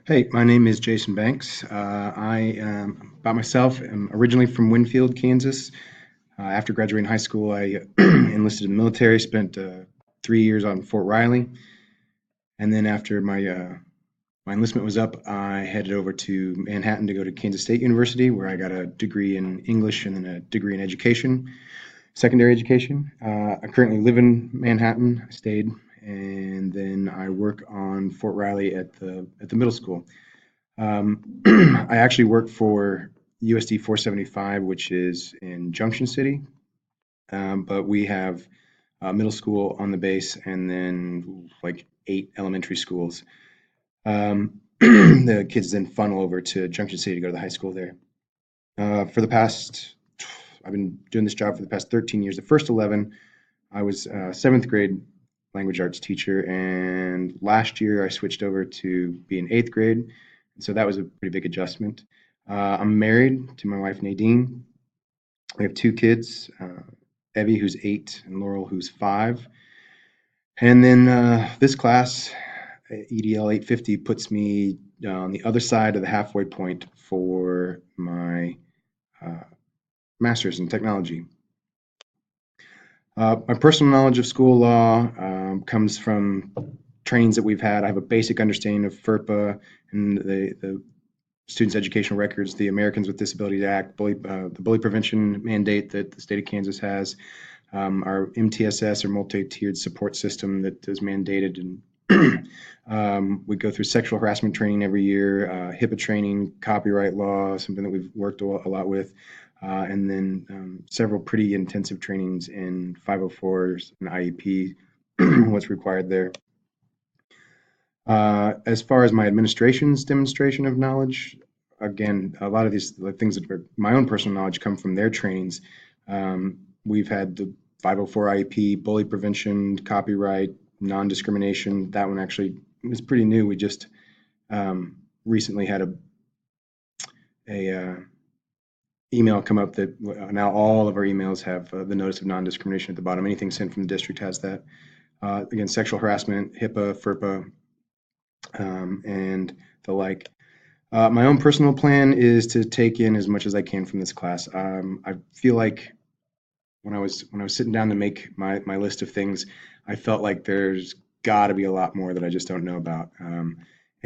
Hey, my name is Jason Banks. I am by myself. I'm originally from Winfield, Kansas. After graduating high school, I enlisted in the military, spent 3 years on Fort Riley, and then after my enlistment was up, I headed over to Manhattan to go to Kansas State University, where I got a degree in English and then a degree in education, secondary education. I currently live in Manhattan. I stayed, and then I work on Fort Riley at the middle school. I actually work for USD 475, which is in Junction City, but we have middle school on the base and then like 8 elementary schools. The kids then funnel over to Junction City to go to the high school there. For the past, I've been doing this job for the past 13 years. The first 11, I was a seventh grade language arts teacher, and last year I switched over to be in eighth grade. So that was a pretty big adjustment. I'm married to my wife Nadine. We have 2 kids, Evie, who's 8, and Laurel, who's 5. And then this class, EDL850, puts me on the other side of the halfway point for my uh, master's in technology. My personal knowledge of school law comes from trainings that we've had. I have a basic understanding of FERPA and the Students' Educational Records, the Americans with Disabilities Act, the bully prevention mandate that the state of Kansas has, our MTSS or multi-tiered support system that is mandated, and we go through sexual harassment training every year, HIPAA training, copyright law, something that we've worked a lot with, and then several pretty intensive trainings in 504s and IEP, what's required there. As far as my administration's demonstration of knowledge, again, a lot of these things that are my own personal knowledge come from their trainings. We've had the 504 IEP, bully prevention, copyright, non-discrimination. That one actually was pretty new. We just recently had a email come up that now all of our emails have the notice of non-discrimination at the bottom. Anything sent from the district has that. Again, sexual harassment, HIPAA, FERPA, and the like. My own personal plan is to take in as much as I can from this class. I feel like when I was sitting down to make my list of things, I felt like there's got to be a lot more that I just don't know about.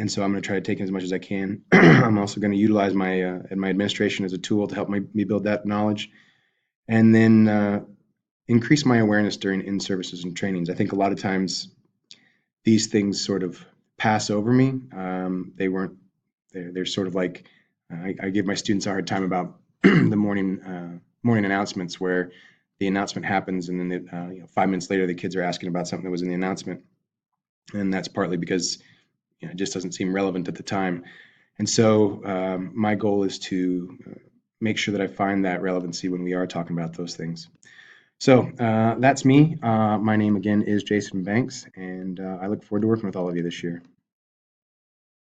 And so I'm going to try to take in as much as I can. I'm also going to utilize my administration as a tool to help me build that knowledge, and then increase my awareness during in-services and trainings. I think a lot of times these things sort of pass over me. They weren't. They're sort of like I give my students a hard time about the morning announcements where the announcement happens and then 5 minutes later the kids are asking about something that was in the announcement, and that's partly because it just doesn't seem relevant at the time. And so my goal is to make sure that I find that relevancy when we are talking about those things. So that's me. My name again is Jason Banks, and I look forward to working with all of you this year.